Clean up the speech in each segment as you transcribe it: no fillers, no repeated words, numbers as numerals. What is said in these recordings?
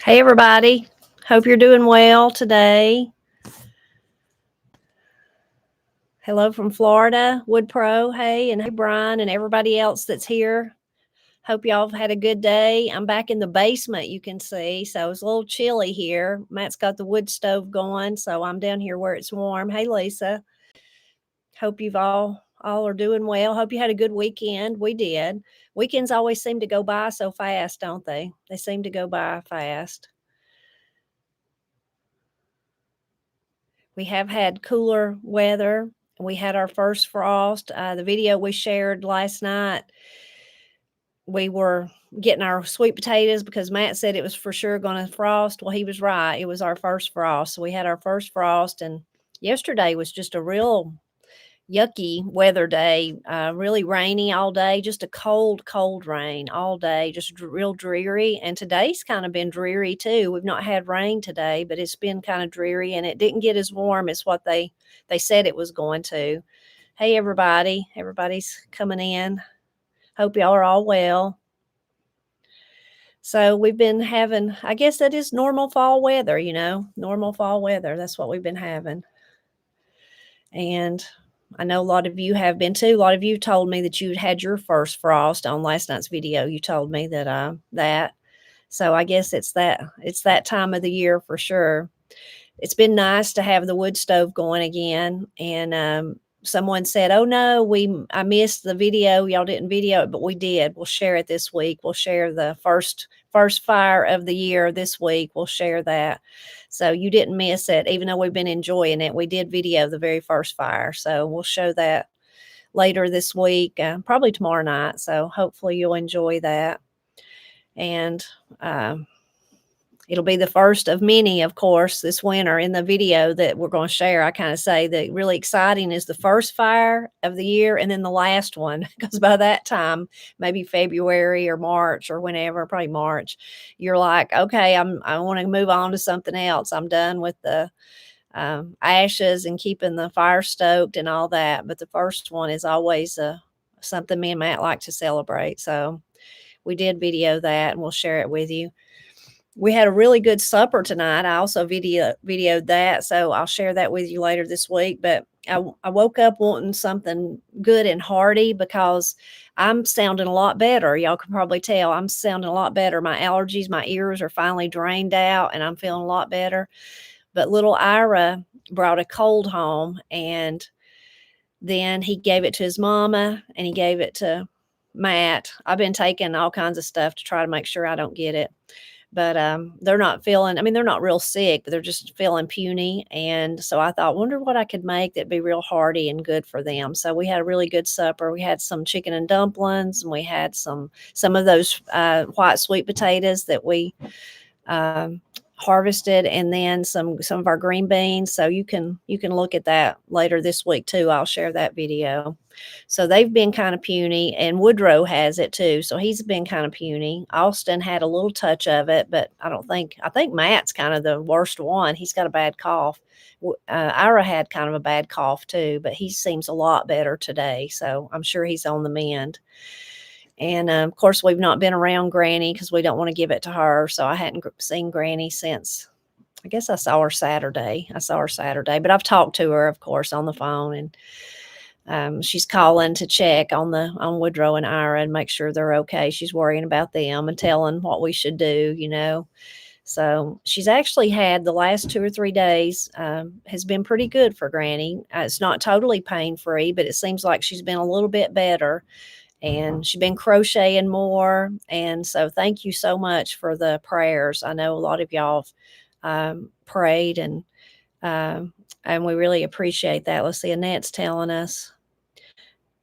Hey, everybody. Hope you're doing well today. Hello from Florida, Wood Pro. Hey, and hey, Brian, and everybody else that's here. Hope y'all have had a good day. I'm back in the basement, you can see. So it's a little chilly here. Matt's got the wood stove going, so I'm down here where it's warm. Hey, Lisa. Hope you've all are doing well. Hope you had a good weekend. We did. Weekends always seem to go by so fast, don't they? They seem to go by fast. We have had cooler weather. We had our first frost. The video we shared last night, we were getting our sweet potatoes because Matt said it was for sure going to frost. Well, he was right. It was our first frost. So we had our first frost, and yesterday was just a real yucky weather day, really rainy all day, just a cold rain all day, just real dreary. And today's kind of been dreary too. We've not had rain today, but it's been kind of dreary, and it didn't get as warm as what they said it was going to. Hey, everybody. Everybody's coming in. Hope y'all are all well. So we've been having, I guess that is normal fall weather, normal fall weather. That's what we've been having. And I know a lot of you have been too. A lot of you told me that you had your first frost on last night's video. You told me that. So I guess it's that time of the year for sure. It's been nice to have the wood stove going again. And someone said, "Oh no, I missed the video. Y'all didn't video it, but we did. We'll share it this week. We'll share the first fire of the year this week. We'll share that." So you didn't miss it, even though we've been enjoying it. We did video the very first fire. So we'll show that later this week, probably tomorrow night. So hopefully you'll enjoy that. And it'll be the first of many, of course, this winter. In the video that we're going to share, I kind of say that really exciting is the first fire of the year and then the last one, because by that time, maybe February or March or whenever, probably March, you're like, okay, I want to move on to something else. I'm done with the ashes and keeping the fire stoked and all that. But the first one is always something me and Matt like to celebrate. So we did video that, and we'll share it with you. We had a really good supper tonight. I also videoed that, so I'll share that with you later this week. But I woke up wanting something good and hearty because I'm sounding a lot better. Y'all can probably tell I'm sounding a lot better. My allergies, my ears are finally drained out, and I'm feeling a lot better. But little Ira brought a cold home, and then he gave it to his mama, and he gave it to Matt. I've been taking all kinds of stuff to try to make sure I don't get it. But they're not they're not real sick, but they're just feeling puny. And so I thought, wonder what I could make that'd be real hearty and good for them. So we had a really good supper. We had some chicken and dumplings, and we had some of those white sweet potatoes that we harvested, and then some of our green beans. So you can look at that later this week too. I'll share that video. So they've been kind of puny, and Woodrow has it too. So he's been kind of puny. Austin had a little touch of it, but I think Matt's kind of the worst one. He's got a bad cough. Ira had kind of a bad cough too, but he seems a lot better today. So I'm sure he's on the mend. And of course, we've not been around Granny because we don't want to give it to her. So I hadn't seen Granny since, I guess I saw her Saturday. But I've talked to her, of course, on the phone, and she's calling to check on Woodrow and Ira and make sure they're okay. She's worrying about them and telling what we should do. So she's actually had the last 2 or 3 days has been pretty good for Granny. It's not totally pain-free, but it seems like she's been a little bit better. And she's been crocheting more. And so thank you so much for the prayers. I know a lot of y'all prayed, and we really appreciate that. Let's see, Annette's telling us,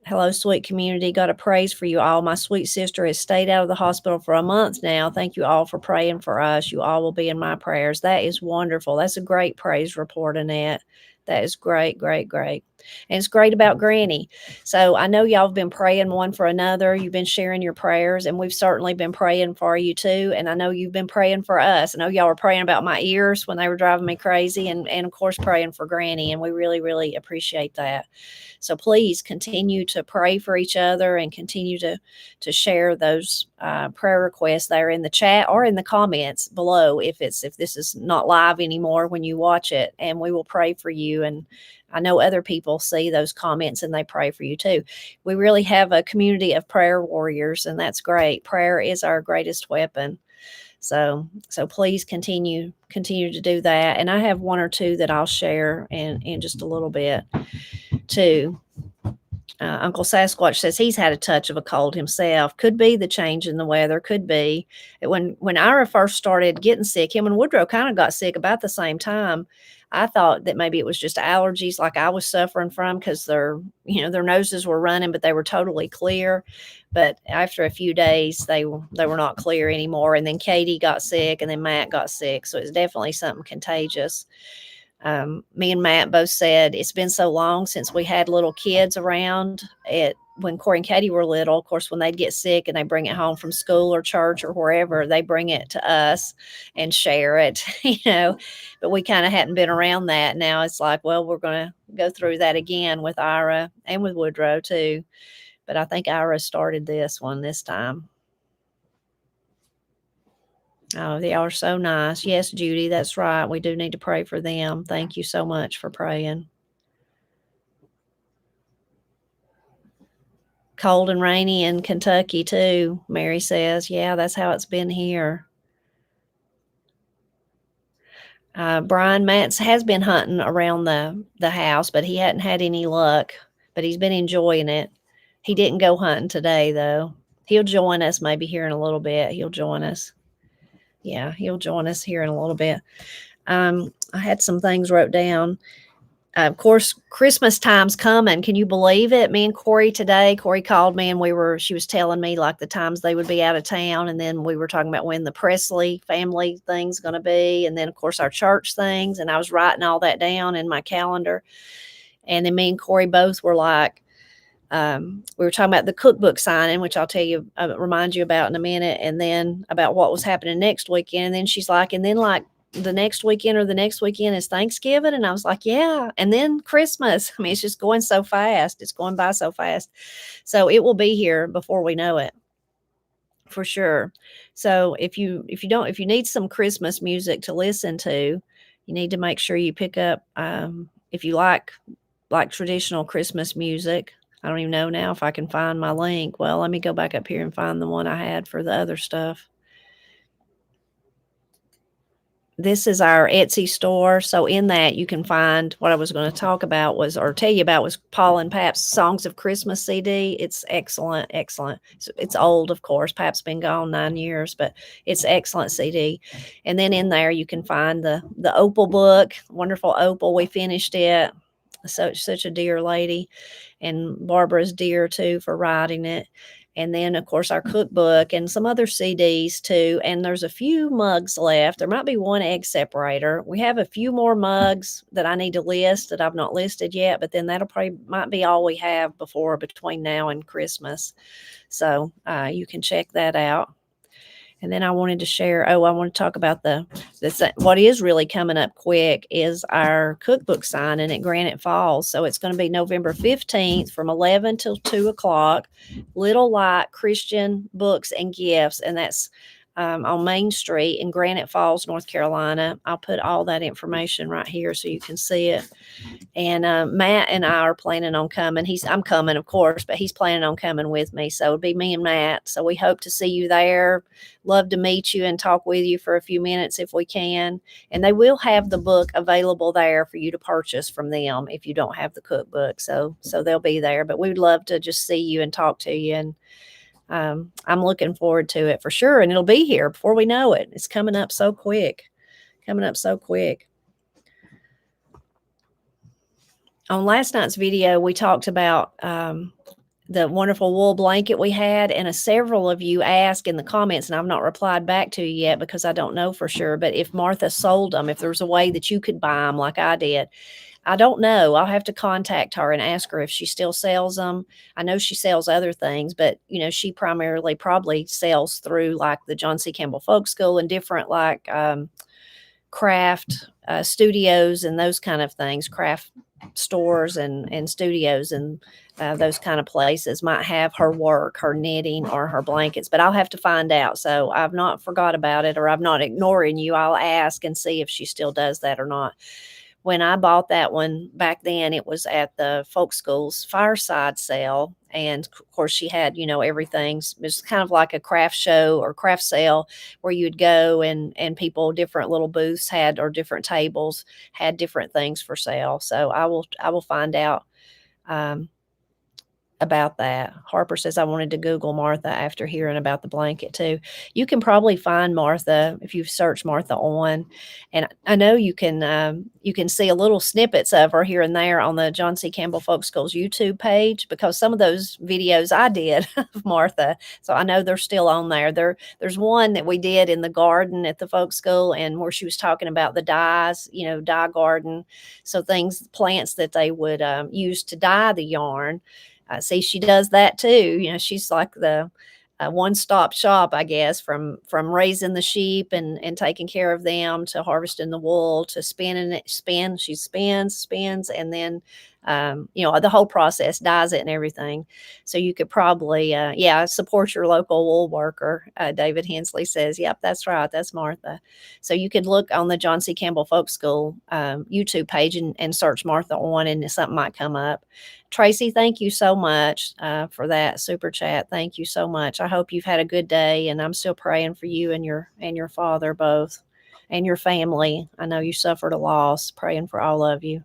hello, sweet community. Got a praise for you all. My sweet sister has stayed out of the hospital for a month now. Thank you all for praying for us. You all will be in my prayers. That is wonderful. That's a great praise report, Annette. That is great, great, great. And it's great about Granny. So I know y'all have been praying one for another. You've been sharing your prayers, and we've certainly been praying for you too. And I know you've been praying for us. I know y'all were praying about my ears when they were driving me crazy, and of course praying for Granny. And we really, really appreciate that. So please continue to pray for each other and continue to share those prayer requests there in the chat or in the comments below if this is not live anymore when you watch it, and we will pray for you. And I know other people see those comments and they pray for you too. We really have a community of prayer warriors, and that's great. Prayer is our greatest weapon. So please continue to do that. And I have one or two that I'll share in just a little bit too. Uncle Sasquatch says he's had a touch of a cold himself. Could be the change in the weather. Could be. When Ira first started getting sick, him and Woodrow kind of got sick about the same time. I thought that maybe it was just allergies like I was suffering from, because their noses were running, but they were totally clear. But after a few days, they were not clear anymore. And then Katie got sick, and then Matt got sick. So it's definitely something contagious. Me and Matt both said it's been so long since we had little kids around. When Corey and Katie were little, of course, when they'd get sick and they bring it home from school or church or wherever, they bring it to us and share it, but we kind of hadn't been around that. Now it's like, well, we're going to go through that again with Ira and with Woodrow too. But I think Ira started this one this time. Oh, they are so nice. Yes, Judy, that's right. We do need to pray for them. Thank you so much for praying. Cold and rainy in Kentucky too, Mary says. Yeah, that's how it's been here. Brian Matz has been hunting around the house, but he hadn't had any luck. But he's been enjoying it. He didn't go hunting today, though. He'll join us maybe here in a little bit. He'll join us. Yeah, he'll join us here in a little bit. I had some things wrote down. Of course, Christmas time's coming. Can you believe it? Me and Corey today, Corey called me and she was telling me like the times they would be out of town. And then we were talking about when the Presley family thing's going to be. And then, of course, our church things. And I was writing all that down in my calendar. And then me and Corey both were like, we were talking about the cookbook signing, which I'll tell you, remind you about in a minute. And then about what was happening next weekend. And then she's like, and then like, the next weekend or the next weekend is Thanksgiving. And I was like, yeah. And then Christmas. I mean, it's just going so fast. It's going by so fast. So it will be here before we know it, for sure. So if you need some Christmas music to listen to, you need to make sure you pick up, if you like traditional Christmas music. I don't even know now if I can find my link. Well, let me go back up here and find the one I had for the other stuff. This is our Etsy store. So in that you can find what I was going to talk about tell you about was Paul and Pap's Songs of Christmas CD. It's excellent, excellent. It's old, of course. Pap's been gone 9 years, but it's excellent CD. And then in there you can find the Opal book, wonderful Opal. We finished it. Such a dear lady, and Barbara's dear too for writing it. And then, of course, our cookbook and some other CDs too. And there's a few mugs left. There might be one egg separator. We have a few more mugs that I need to list that I've not listed yet, but then that'll probably might be all we have between now and Christmas. So you can check that out. And then I wanted to share, I want to talk about what is really coming up quick is our cookbook signing at Granite Falls. So it's going to be November 15th from 11 till 2 o'clock, Little Light Christian Books and Gifts. And that's on Main Street in Granite Falls, North Carolina. I'll put all that information right here so you can see it. And Matt and I are planning on coming. I'm coming, of course, but he's planning on coming with me. So it'll be me and Matt. So we hope to see you there. Love to meet you and talk with you for a few minutes if we can. And they will have the book available there for you to purchase from them if you don't have the cookbook. So they'll be there. But we would love to just see you and talk to you. And I'm looking forward to it for sure. And it'll be here before we know it. It's coming up so quick. On last night's video, we talked about the wonderful wool blanket we had, and several of you asked in the comments, and I've not replied back to you yet because I don't know for sure, but if Martha sold them, if there's a way that you could buy them like I did. I don't know. I'll have to contact her and ask her if she still sells them. I know she sells other things, but she primarily probably sells through like the John C. Campbell Folk School and different like craft studios and those kind of things, craft stores and studios and those kind of places might have her work, her knitting or her blankets, but I'll have to find out. So I've not forgot about it, or I'm not ignoring you. I'll ask and see if she still does that or not. When I bought that one back then, it was at the folk school's fireside sale. And of course, she had, everything. It was kind of like a craft show or craft sale where you'd go and people, different little booths had, or different tables had different things for sale. So I will find out about that. Harper says, I wanted to Google Martha after hearing about the blanket too. You can probably find Martha if you search Martha on, and I know you can see a little snippets of her here and there on the John C. Campbell Folk School's YouTube page, because some of those videos I did of Martha, so I know they're still on there. There's one that we did in the garden at the folk school, and where she was talking about the dyes, dye garden, so plants that they would use to dye the yarn. See, she does that too. She's like the one-stop shop, I guess, from raising the sheep and taking care of them, to harvesting the wool, to spinning it. She spins, and then the whole process, dyes it and everything. So you could probably support your local wool worker. David Hensley says, yep, that's right, that's Martha. So you could look on the John C. Campbell Folk School YouTube page and search Martha on, and something might come up. Tracy, thank you so much for that super chat. Thank you so much. I hope you've had a good day, and I'm still praying for you and your father both, and your family. I know you suffered a loss. Praying for all of you.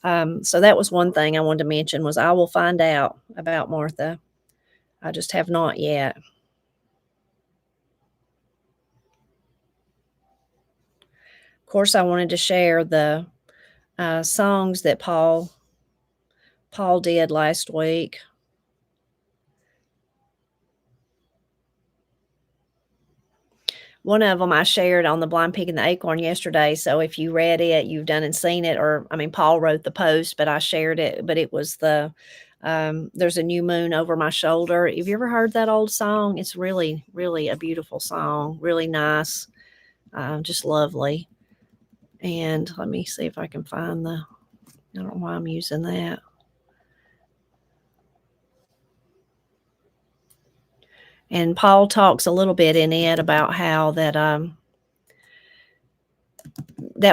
So that was one thing I wanted to mention, was I will find out about Martha. I just have not yet. Of course, I wanted to share the songs that Paul did last week. One of them I shared on the Blind Pig and the Acorn yesterday. So if you read it, you've done and seen it, or Paul wrote the post, but I shared it. But it was there's a new moon over my shoulder. Have you ever heard that old song? It's really, really a beautiful song. Really nice, just lovely. And let me see if I can find I don't know why I'm using that. And Paul talks a little bit in it about how that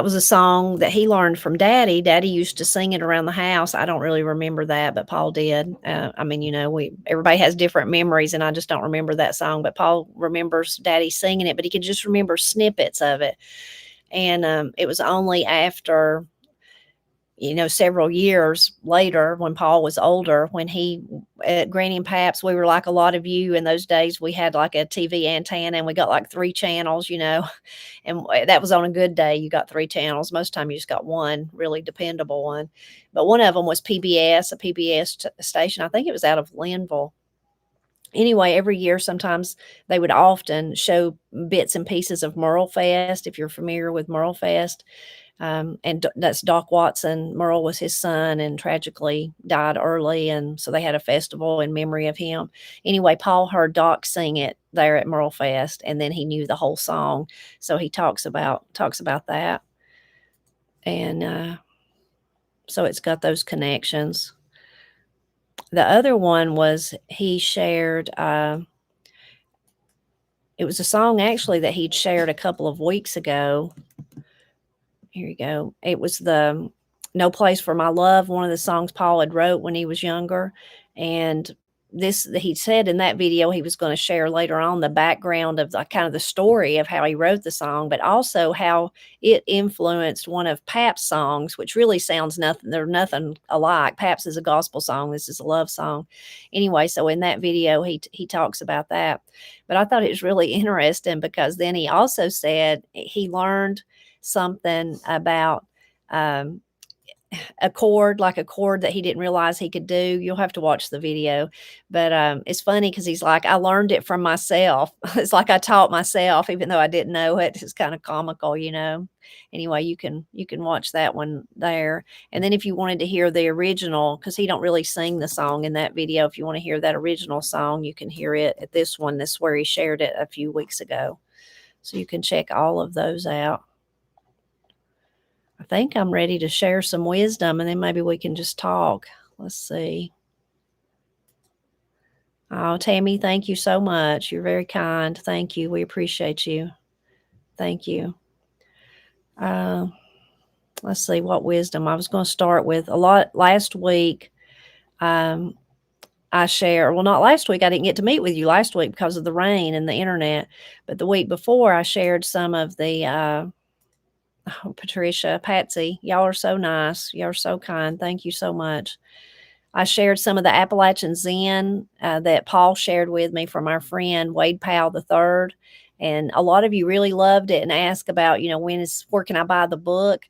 was a song that he learned from Daddy. Daddy used to sing it around the house. I don't really remember that, but Paul did. Everybody has different memories, and I just don't remember that song. But Paul remembers Daddy singing it, but he could just remember snippets of it. And it was only after several years later, when Paul was older, when he at Granny and Pap's, we were like a lot of you in those days. We had like a TV antenna, and we got like 3 channels, and that was on a good day. You got 3 channels. Most of the time you just got one really dependable one. But one of them was PBS, a PBS station. I think it was out of Linville. Anyway, every year, sometimes they would often show bits and pieces of Merle Fest, if you're familiar with Merle Fest. And that's Doc Watson. Merle was his son and tragically died early. And so they had a festival in memory of him. Anyway, Paul heard Doc sing it there at Merle Fest, and then he knew the whole song. So he talks about that. And so it's got those connections. The other one was he shared, it was a song actually that he'd shared a couple of weeks ago. Here you go. It was the No Place for My Love, one of the songs Paul had wrote when he was younger. And he said in that video he was going to share later on the background of the kind of the story of how he wrote the song, but also how it influenced one of Pap's songs, which really sounds nothing. They're nothing alike. Pap's is a gospel song. This is a love song. Anyway, so in that video he talks about that. But I thought it was really interesting, because then he also said he learned something about a chord, like a chord that he didn't realize he could do. You'll have to watch the video. But it's funny because he's like, I learned it from myself. It's like I taught myself, even though I didn't know it. It's kind of comical, you know. Anyway, you can watch that one there. And then if you wanted to hear the original, because he don't really sing the song in that video, if you want to hear that original song, you can hear it at this one. This is where he shared it a few weeks ago. So you can check all of those out. I think I'm ready to share some wisdom, and then maybe we can just talk. Let's see. Oh, Tammy, thank you so much. You're very kind. Thank you. We appreciate you. Thank you. Uh, let's see what wisdom. I was going to start with a lot last week. I share, well, not last week. I didn't get to meet with you last week because of the rain and the internet. But the week before, I shared some of the oh, Patricia, Patsy, y'all are so nice. Y'all are so kind. Thank you so much. I shared some of the Appalachian Zen that Paul shared with me from our friend Wade Powell III. And a lot of you really loved it and asked about, where can I buy the book?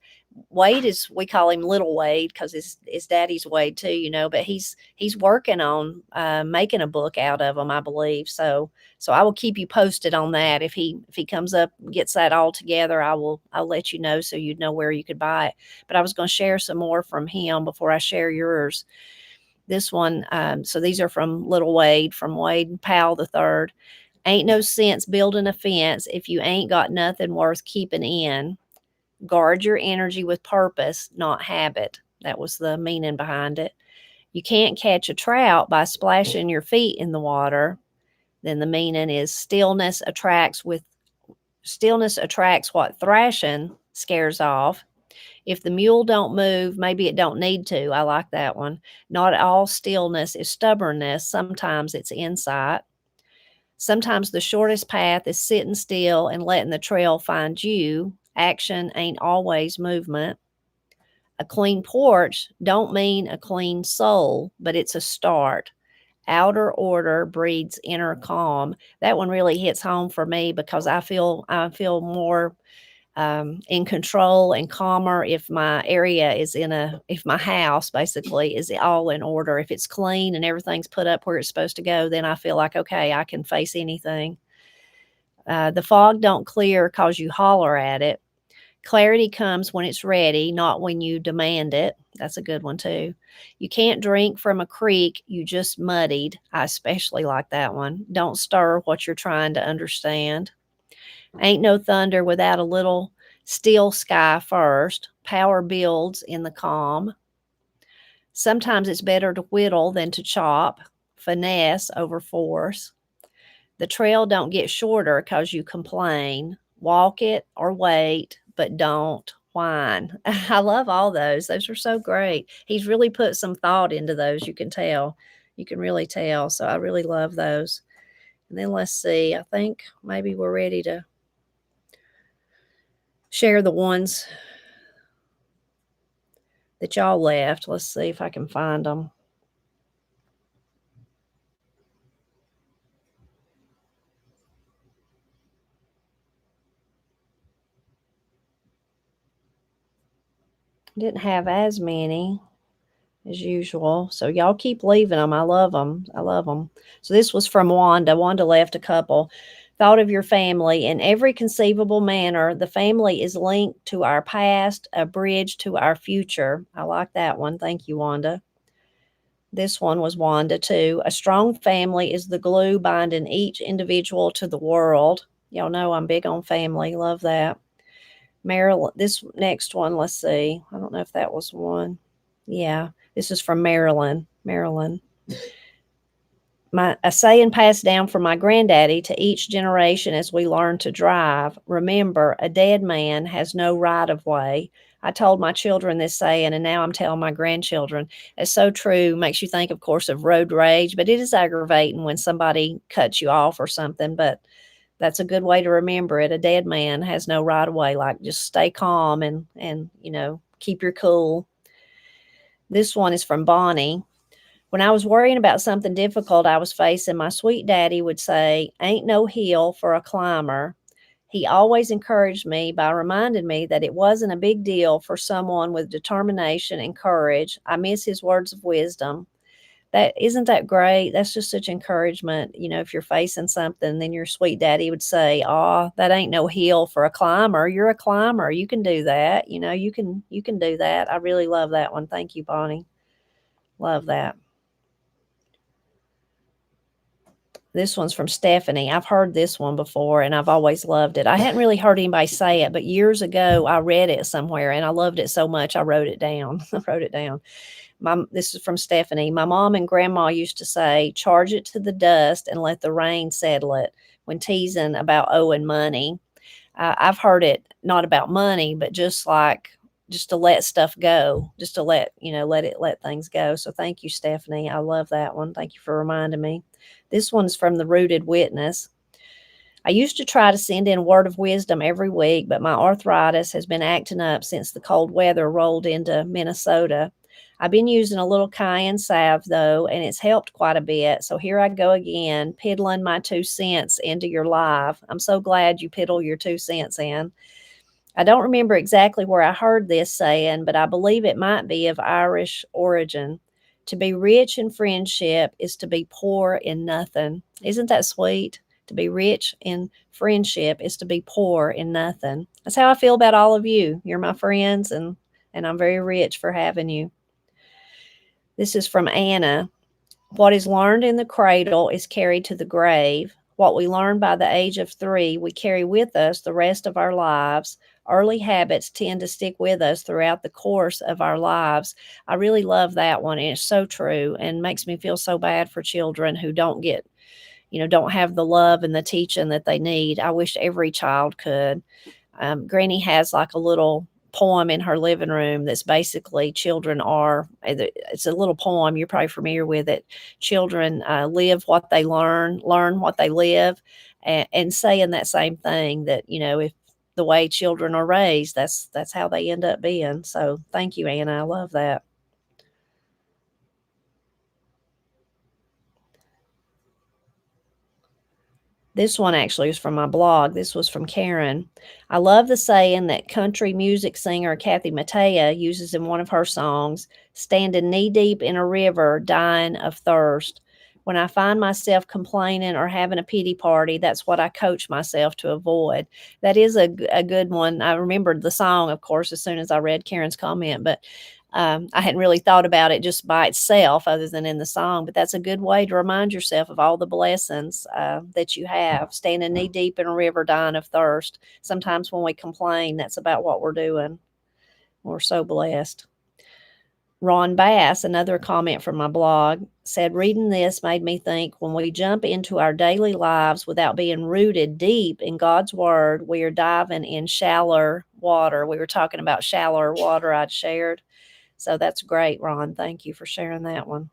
Wade we call him Little Wade because his daddy's Wade too, but he's working on making a book out of them, I believe. So I will keep you posted on that. If he comes up and gets that all together, I'll let you know so you'd know where you could buy it. But I was going to share some more from him before I share yours. This one, so these are from Little Wade, from Wade Powell III. Ain't no sense building a fence if you ain't got nothing worth keeping in. Guard your energy with purpose, not habit. That was the meaning behind it. You can't catch a trout by splashing your feet in the water. Then the meaning is stillness attracts what thrashing scares off. If the mule don't move, maybe it don't need to. I like that one. Not all stillness is stubbornness. Sometimes it's insight. Sometimes the shortest path is sitting still and letting the trail find you. Action ain't always movement. A clean porch don't mean a clean soul, but it's a start. Outer order breeds inner calm. That one really hits home for me because I feel more in control and calmer if my area is if my house basically is all in order. If it's clean and everything's put up where it's supposed to go, then I feel like, okay, I can face anything. The fog don't clear because you holler at it. Clarity comes when it's ready, not when you demand it. That's a good one too. You can't drink from a creek you just muddied. I especially like that one. Don't stir what you're trying to understand. Ain't no thunder without a little still sky first. Power builds in the calm. Sometimes it's better to whittle than to chop. Finesse over force. The trail don't get shorter because you complain. Walk it or wait, but don't whine. I love all those. Those are so great. He's really put some thought into those. You can tell. You can really tell. So I really love those. And then let's see. I think maybe we're ready to share the ones that y'all left. Let's see if I can find them. Didn't have as many as usual. So y'all keep leaving them. I love them. I love them. So this was from Wanda. Wanda left a couple. Thought of your family in every conceivable manner. The family is linked to our past, a bridge to our future. I like that one. Thank you, Wanda. This one was Wanda too. A strong family is the glue binding each individual to the world. Y'all know I'm big on family. Love that. Marilyn, this next one, let's see. I don't know if that was one. Yeah, this is from Maryland. A saying passed down from my granddaddy to each generation as we learn to drive. Remember, a dead man has no right of way. I told my children this saying, and now I'm telling my grandchildren. It's so true. Makes you think, of course, of road rage, but it is aggravating when somebody cuts you off or something. But that's a good way to remember it. A dead man has no right of way. Like, just stay calm and keep your cool. This one is from Bonnie. When I was worrying about something difficult I was facing, my sweet daddy would say, ain't no hill for a climber. He always encouraged me by reminding me that it wasn't a big deal for someone with determination and courage. I miss his words of wisdom. That isn't that great? That's just such encouragement. If you're facing something, then your sweet daddy would say, "Oh, that ain't no hill for a climber. You're a climber. You can do that. You can do that." I really love that one. Thank you, Bonnie. Love that. This one's from Stephanie. I've heard this one before and I've always loved it. I hadn't really heard anybody say it, but years ago I read it somewhere and I loved it so much I wrote it down. I wrote it down. This is from Stephanie. My mom and grandma used to say, charge it to the dust and let the rain settle it when teasing about owing money. I've heard it not about money, but just to let stuff go, just to let things go. So thank you, Stephanie. I love that one. Thank you for reminding me. This one's from the Rooted Witness. I used to try to send in a word of wisdom every week, but my arthritis has been acting up since the cold weather rolled into Minnesota. I've been using a little cayenne salve, though, and it's helped quite a bit. So here I go again, piddling my 2 cents into your live. I'm so glad you piddle your 2 cents in. I don't remember exactly where I heard this saying, but I believe it might be of Irish origin. To be rich in friendship is to be poor in nothing. Isn't that sweet? To be rich in friendship is to be poor in nothing. That's how I feel about all of you. You're my friends, and I'm very rich for having you. This is from Anna. What is learned in the cradle is carried to the grave. What we learn by the age of 3, we carry with us the rest of our lives. Early habits tend to stick with us throughout the course of our lives. I really love that one. And it's so true and makes me feel so bad for children who don't have the love and the teaching that they need. I wish every child could. Granny has like a little poem in her living room that's basically it's a little poem. You're probably familiar with it. Children live what they learn what they live, and saying that same thing, that, if the way children are raised, that's how they end up being. So thank you, Anna. I love that. This one actually is from my blog. This was from Karen. I love the saying that country music singer Kathy Mattea uses in one of her songs, standing knee deep in a river, dying of thirst. When I find myself complaining or having a pity party, that's what I coach myself to avoid. That is a good one. I remembered the song, of course, as soon as I read Karen's comment, but I hadn't really thought about it just by itself other than in the song, but that's a good way to remind yourself of all the blessings that you have. Standing knee deep in a river, dying of thirst. Sometimes when we complain, that's about what we're doing. We're so blessed. Ron Bass, another comment from my blog, said, reading this made me think when we jump into our daily lives without being rooted deep in God's word, we are diving in shallower water. We were talking about shallower water I'd shared. So that's great, Ron. Thank you for sharing that one.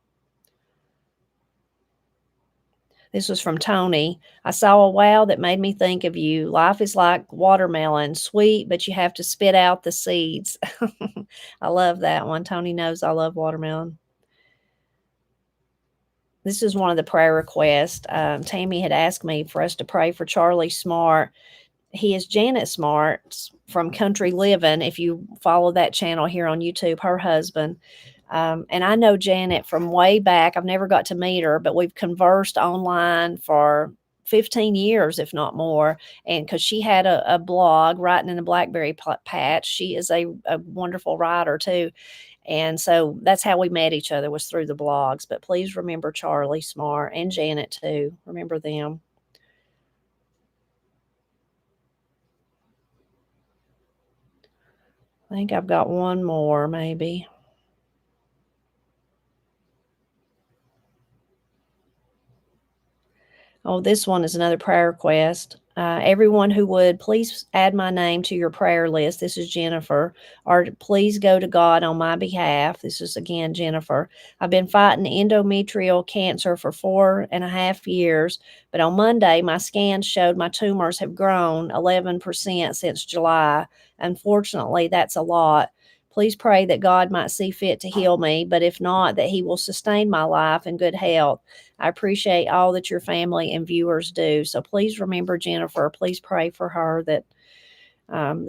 This was from Tony. I saw a wow that made me think of you. Life is like watermelon, sweet, but you have to spit out the seeds. I love that one. Tony knows I love watermelon. This is one of the prayer requests. Tammy had asked me for us to pray for Charlie Smart. He is Janet Smart from Country Living. If you follow that channel here on YouTube, her husband. And I know Janet from way back. I've never got to meet her, but we've conversed online for 15 years, if not more. And because she had a blog, Writing in the Blackberry Patch. She is a wonderful writer too. And so that's how we met each other, was through the blogs. But please remember Charlie Smart and Janet too. Remember them. I think I've got one more, maybe. Oh, this one is another prayer request. Everyone who would, please add my name to your prayer list. This is Jennifer. Or please go to God on my behalf. This is again Jennifer. I've been fighting endometrial cancer for 4.5 years, but on Monday, my scans showed my tumors have grown 11% since July. Unfortunately, that's a lot. Please pray that God might see fit to heal me, but if not, that he will sustain my life in good health. I appreciate all that your family and viewers do. So please remember Jennifer. Please pray for her that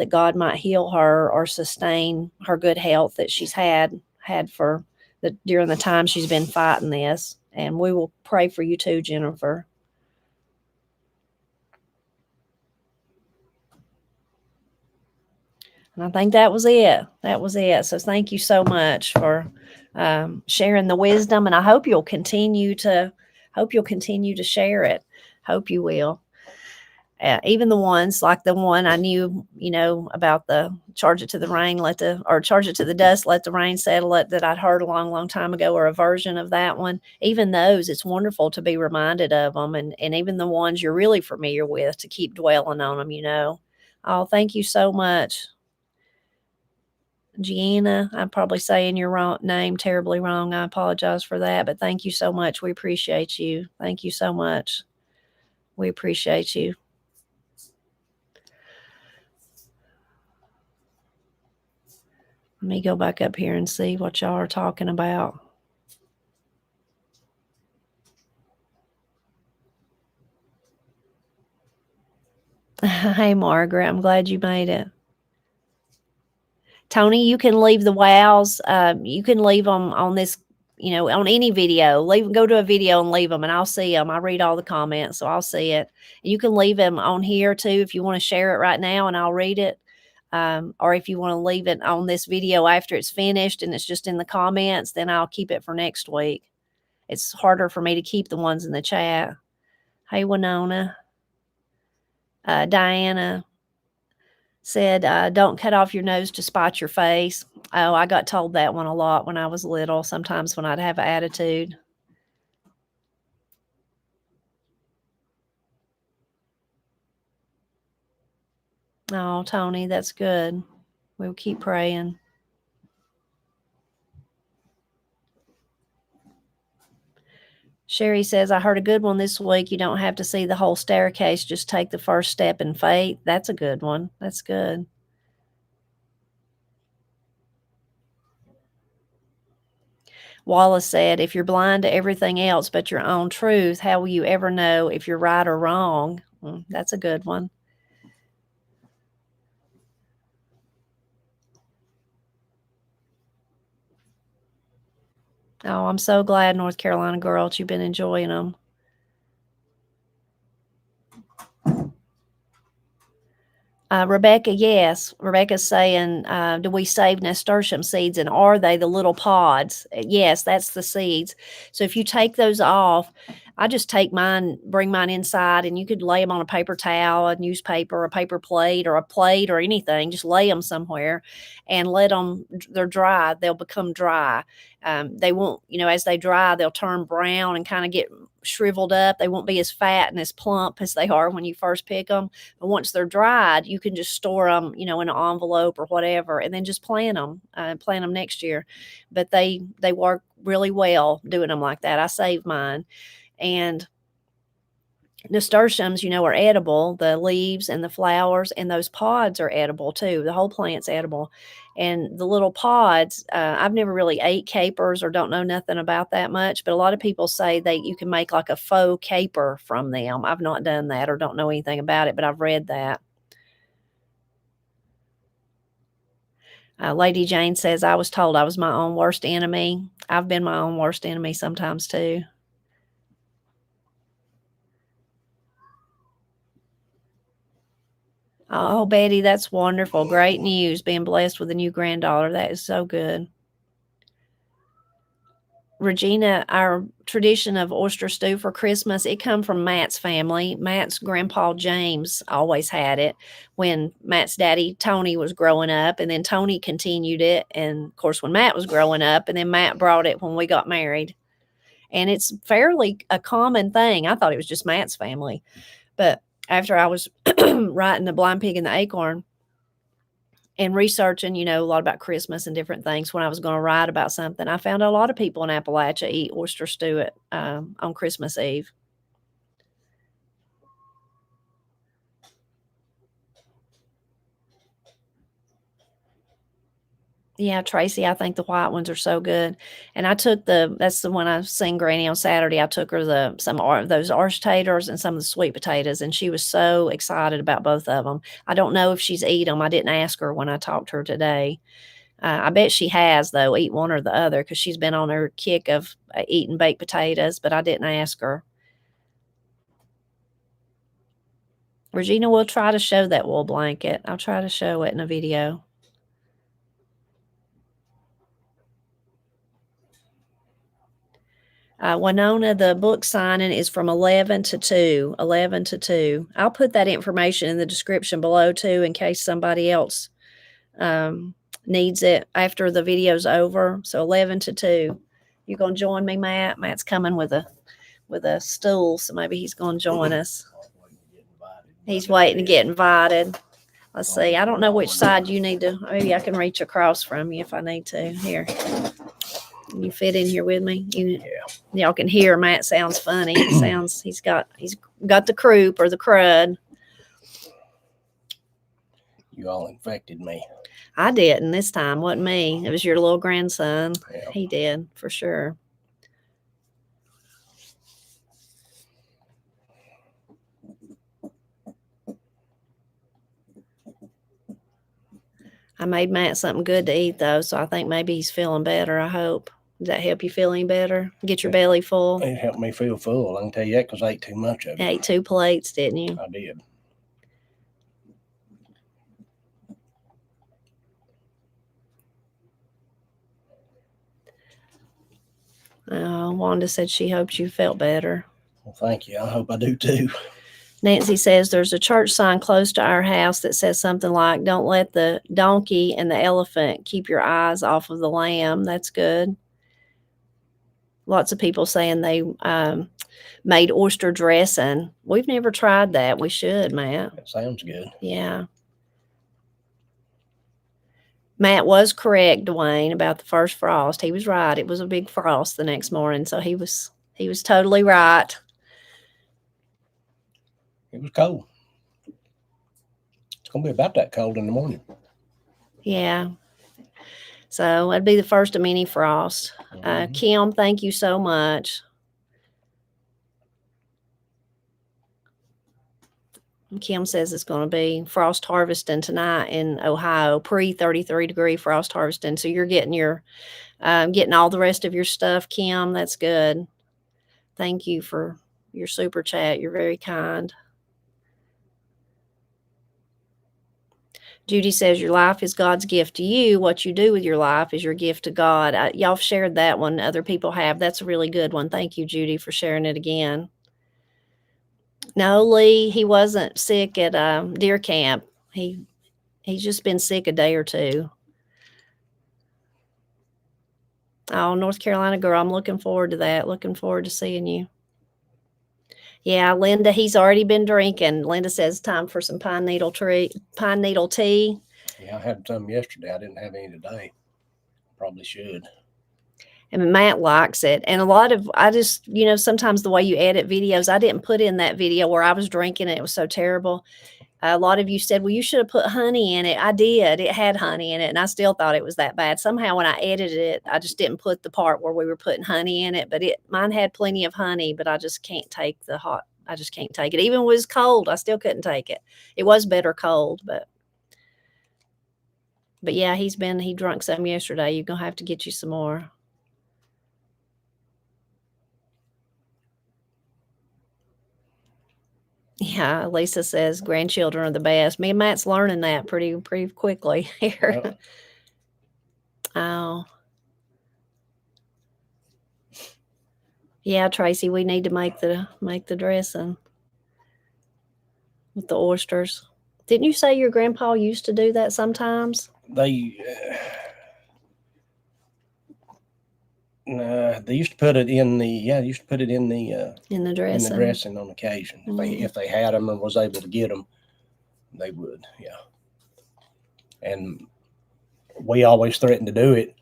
God might heal her or sustain her good health that she's had for during the time she's been fighting this. And we will pray for you too, Jennifer. And I think that was it. That was it. So thank you so much for sharing the wisdom, and I hope you'll continue to share it. Hope you will. Even the ones like the one I knew, about the charge it to the rain, charge it to the dust, let the rain settle it, that I'd heard a long, long time ago, or a version of that one. Even those, it's wonderful to be reminded of them, and even the ones you're really familiar with, to keep dwelling on them. Oh, thank you so much. Gianna, I'm probably saying your name terribly wrong. I apologize for that, but thank you so much. We appreciate you. Thank you so much. We appreciate you. Let me go back up here and see what y'all are talking about. Hey, Margaret, I'm glad you made it. Tony, you can leave the wows. You can leave them on this, on any video. Go to a video and leave them, and I'll see them. I read all the comments, so I'll see it. You can leave them on here too if you want to share it right now, and I'll read it. Or if you want to leave it on this video after it's finished and it's just in the comments, then I'll keep it for next week. It's harder for me to keep the ones in the chat. Hey, Winona. Diana said, don't cut off your nose to spite your face. Oh, I got told that one a lot when I was little, sometimes when I'd have an attitude. Oh, Tony, that's good. We'll keep praying. Sherry says, I heard a good one this week. You don't have to see the whole staircase. Just take the first step in faith. That's a good one. That's good. Wallace said, if you're blind to everything else but your own truth, how will you ever know if you're right or wrong? That's a good one. Oh, I'm so glad, North Carolina girls, you've been enjoying them. Rebecca, yes. Rebecca's saying, do we save nasturtium seeds, and are they the little pods? Yes, that's the seeds. So if you take those off, I just take mine, bring mine inside, and you could lay them on a paper towel, a newspaper, a paper plate, or a plate, or anything. Just lay them somewhere and let them, they're dry. They'll become dry. They won't, as they dry, they'll turn brown and kind of get shriveled up. They won't be as fat and as plump as they are when you first pick them. But once they're dried, you can just store them, in an envelope or whatever, and then just plant them next year. But they work really well doing them like that. I save mine. And nasturtiums, are edible. The leaves and the flowers and those pods are edible too. The whole plant's edible. And the little pods, I've never really ate capers or don't know nothing about that much, but a lot of people say you can make like a faux caper from them. I've not done that or don't know anything about it, but I've read that. Lady Jane says, I was told I was my own worst enemy. I've been my own worst enemy sometimes too. Oh, Betty, that's wonderful. Great news. Being blessed with a new granddaughter. That is so good. Regina, our tradition of oyster stew for Christmas, it come from Matt's family. Matt's grandpa James always had it when Matt's daddy Tony was growing up, and then Tony continued it, and of course when Matt was growing up, and then Matt brought it when we got married. And it's fairly a common thing. I thought it was just Matt's family, but after I was writing The Blind Pig and the Acorn and researching, a lot about Christmas and different things, when I was going to write about something, I found a lot of people in Appalachia eat oyster stew on Christmas Eve. Yeah, Tracy, I think the white ones are so good. And I took that's the one I seen Granny on Saturday. I took her those orange taters and some of the sweet potatoes, and she was so excited about both of them. I don't know if she's eat them. I didn't ask her when I talked to her today. I bet she has, though, eat one or the other, because she's been on her kick of eating baked potatoes, but I didn't ask her. Regina will try to show that wool blanket. I'll try to show it in a video. Winona, the book signing is from 11 to 2. 11 to 2. I'll put that information in the description below, too, in case somebody else needs it after the video's over. So 11 to 2. You going to join me, Matt? Matt's coming with a stool, so maybe he's going to join us. He's waiting to get invited. Let's see. I don't know which side you need to. Maybe I can reach across from you if I need to. Here. Can you fit in here with me? Y'all can hear Matt sounds funny. He's got the croup or the crud. You all infected me. I didn't this time. Wasn't me. It was your little grandson. Yeah. He did, for sure. I made Matt something good to eat, though, so I think maybe he's feeling better, I hope. Does that help you feel any better? Get your belly full? It helped me feel full. I can tell you that because I ate too much of it. You ate 2 plates, didn't you? I did. Wanda said she hoped you felt better. Well, thank you. I hope I do, too. Nancy says there's a church sign close to our house that says something like, "Don't let the donkey and the elephant keep your eyes off of the lamb." That's good. Lots of people saying they made oyster dressing. We've never tried that. We should, Matt. That sounds good. Yeah. Matt was correct, Dwayne, about the first frost. He was right. It was a big frost the next morning, so he was totally right. It was cold. It's going to be about that cold in the morning. Yeah. So that'd be the first of many frosts. Kim, thank you so much. Kim says it's going to be frost harvesting tonight in Ohio, pre-33-degree frost harvesting. So you're getting getting all the rest of your stuff, Kim. That's good. Thank you for your super chat. You're very kind. Judy says your life is God's gift to you. What you do with your life is your gift to God. Y'all have shared that one. Other people have. That's a really good one. Thank you, Judy, for sharing it again. No, Lee, he wasn't sick at deer camp. He's just been sick a day or two. Oh, North Carolina girl, I'm looking forward to that. Looking forward to seeing you. Yeah, Linda, he's already been drinking. Linda says time for some pine needle tea. Yeah, I had some yesterday. I didn't have any today. Probably should. And Matt likes it. And I just, sometimes the way you edit videos, I didn't put in that video where I was drinking it. It was so terrible. A lot of you said, well, you should have put honey in it. I did. It had honey in it, and I still thought it was that bad. Somehow when I edited it, I just didn't put the part where we were putting honey in it. But mine had plenty of honey, but I just can't take the hot. I just can't take it. Even when it was cold, I still couldn't take it. It was better cold, but yeah, he drank some yesterday. You're going to have to get you some more. Yeah, Lisa says grandchildren are the best. Me and Matt's learning that pretty quickly here. Oh. Yeah, Tracy, we need to make the dressing with the oysters. Didn't you say your grandpa used to do that sometimes? They used to put it in the dressing on occasion. Mm-hmm. If they had them and was able to get them, they would. Yeah. And we always threatened to do it.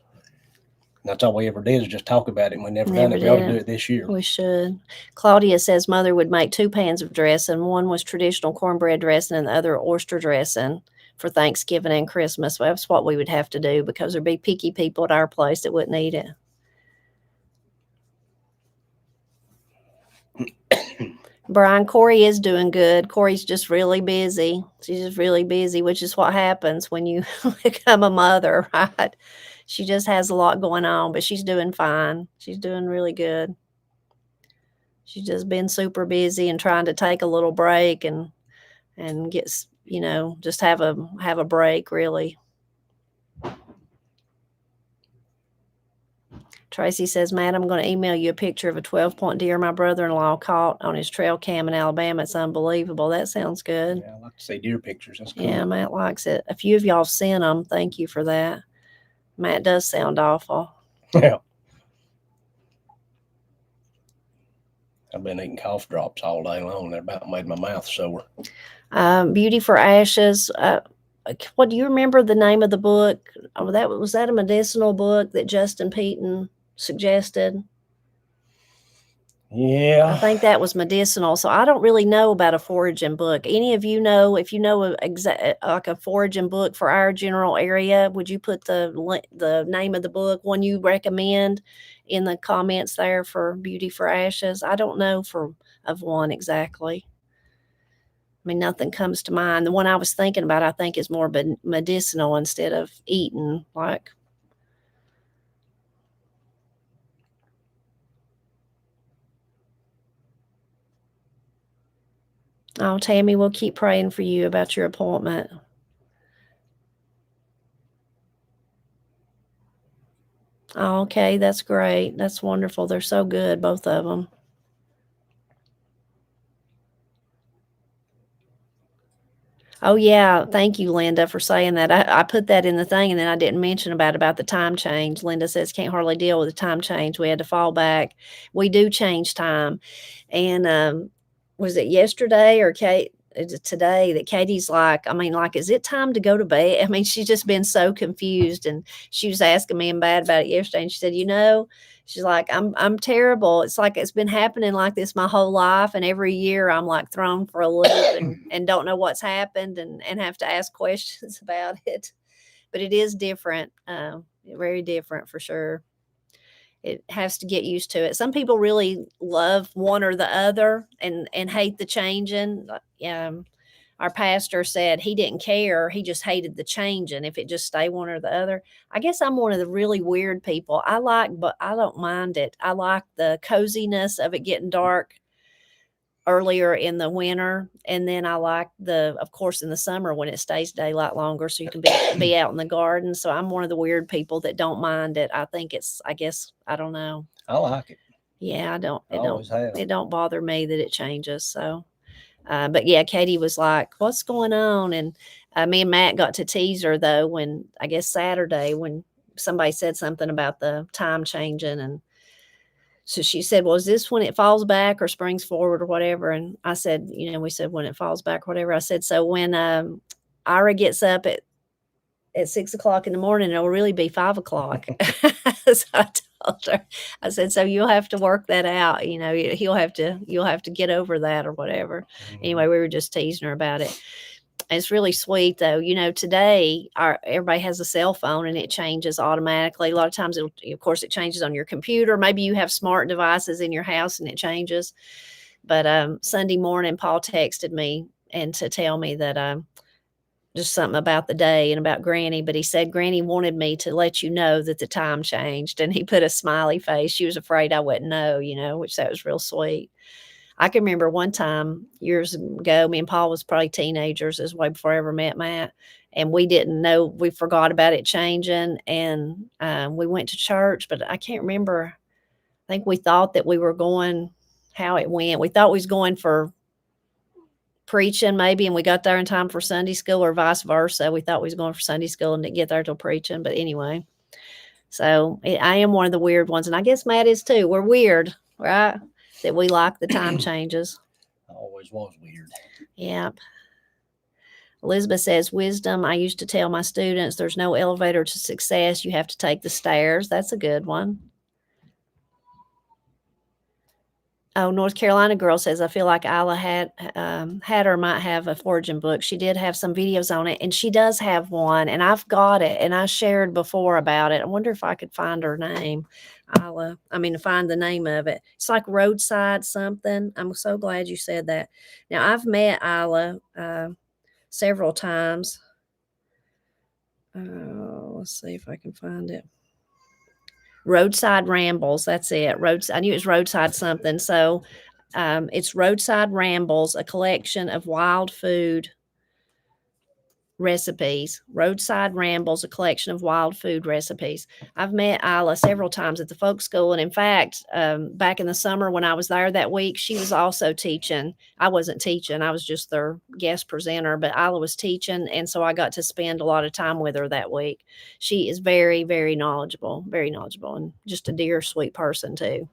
That's all we ever did is just talk about it, and we never done it. We ought to do it this year. We should. Claudia says mother would make 2 pans of dressing. One was traditional cornbread dressing and the other oyster dressing for Thanksgiving and Christmas. Well, that's what we would have to do because there'd be picky people at our place that wouldn't eat it. Brian, Corey is doing good. Corey's just really busy. She's just really busy, which is what happens when you become a mother, right? She just has a lot going on, but she's doing fine. She's doing really good. She's just been super busy and trying to take a little break and get, just have a break, really. Tracy says, Matt, I'm going to email you a picture of a 12-point deer my brother-in-law caught on his trail cam in Alabama. It's unbelievable. That sounds good. Yeah, I like to see deer pictures. That's cool. Yeah, Matt likes it. A few of y'all sent them. Thank you for that. Matt does sound awful. Yeah. I've been eating cough drops all day long. They're about made my mouth sore. Beauty for Ashes. What do you remember the name of the book? Oh, was that a medicinal book that Justin Peaton suggested? Yeah. I think that was medicinal. So I don't really know about a foraging book. Any of you know, if you know like a foraging book for our general area, would you put the name of the book, one you recommend, in the comments there for Beauty for Ashes? I don't know of one exactly. I mean, nothing comes to mind. The one I was thinking about, I think, is more medicinal instead of eating, like. Oh, Tammy, we'll keep praying for you about your appointment. Oh, okay, that's great. That's wonderful. They're so good, both of them. Oh, yeah. Thank you, Linda, for saying that. I put that in the thing, and then I didn't mention about the time change. Linda says, can't hardly deal with the time change. We had to fall back. We do change time. And was it yesterday or today that Katie's like, is it time to go to bed? I mean, she's just been so confused, and she was asking me and Bad about it yesterday, and she said, she's like, I'm terrible. It's like it's been happening like this my whole life, and every year I'm like thrown for a loop and don't know what's happened and have to ask questions about it. But it is different, very different for sure. It has to get used to it. Some people really love one or the other and hate the changing. Our pastor said he didn't care. He just hated the changing if it just stay one or the other. I guess I'm one of the really weird people. But I don't mind it. I like the coziness of it getting dark earlier in the winter. And then I like of course, in the summer when it stays daylight longer so you can be out in the garden. So I'm one of the weird people that don't mind it. I guess, I don't know. I like it. Yeah, I don't. It don't bother me that it changes. So, but yeah, Katie was like, what's going on? And me and Matt got to tease her though, when I guess Saturday, when somebody said something about the time changing. And so she said, well, is this when it falls back or springs forward or whatever? And I said, we said when it falls back or whatever. I said, so when Ira gets up at 6 o'clock in the morning, it'll really be 5 o'clock. So I told her, I said, so you'll have to work that out. You'll have to get over that or whatever. Mm-hmm. Anyway, we were just teasing her about it. It's really sweet though. Today everybody has a cell phone and it changes automatically. A lot of times of course it changes on your computer. Maybe you have smart devices in your house and it changes. But Sunday morning, Paul texted me and to tell me that just something about the day and about Granny, but he said Granny wanted me to let you know that the time changed, and he put a smiley face. She was afraid I wouldn't know, which that was real sweet. I can remember one time years ago, me and Paul was probably teenagers. It was way before I ever met Matt. And we didn't know, we forgot about it changing. And we went to church, but I can't remember. I think we thought that we were going, how it went. We thought we was going for preaching maybe, and we got there in time for Sunday school, or vice versa. We thought we was going for Sunday school and didn't get there till preaching. But anyway, so I am one of the weird ones. And I guess Matt is too. We're weird, right? That we like the time changes. I always was weird. Yep. Elizabeth says, wisdom. I used to tell my students there's no elevator to success. You have to take the stairs. That's a good one. Oh, North Carolina girl says, I feel like Isla Hatter might have a foraging book. She did have some videos on it, and she does have one, and I've got it, and I shared before about it. I wonder if I could find her name. Find the name of it. It's like roadside something. I'm so glad you said that. Now, I've met Isla several times. Let's see if I can find it. Roadside Rambles. That's it. I knew it was roadside something. So it's Roadside Rambles, a collection of wild food recipes. Roadside Rambles, a collection of wild food recipes. I've met Isla several times at the folk school. And in fact, back in the summer when I was there that week, she was also teaching. I wasn't teaching. I was just their guest presenter, but Isla was teaching. And so I got to spend a lot of time with her that week. She is very, very knowledgeable, and just a dear, sweet person too.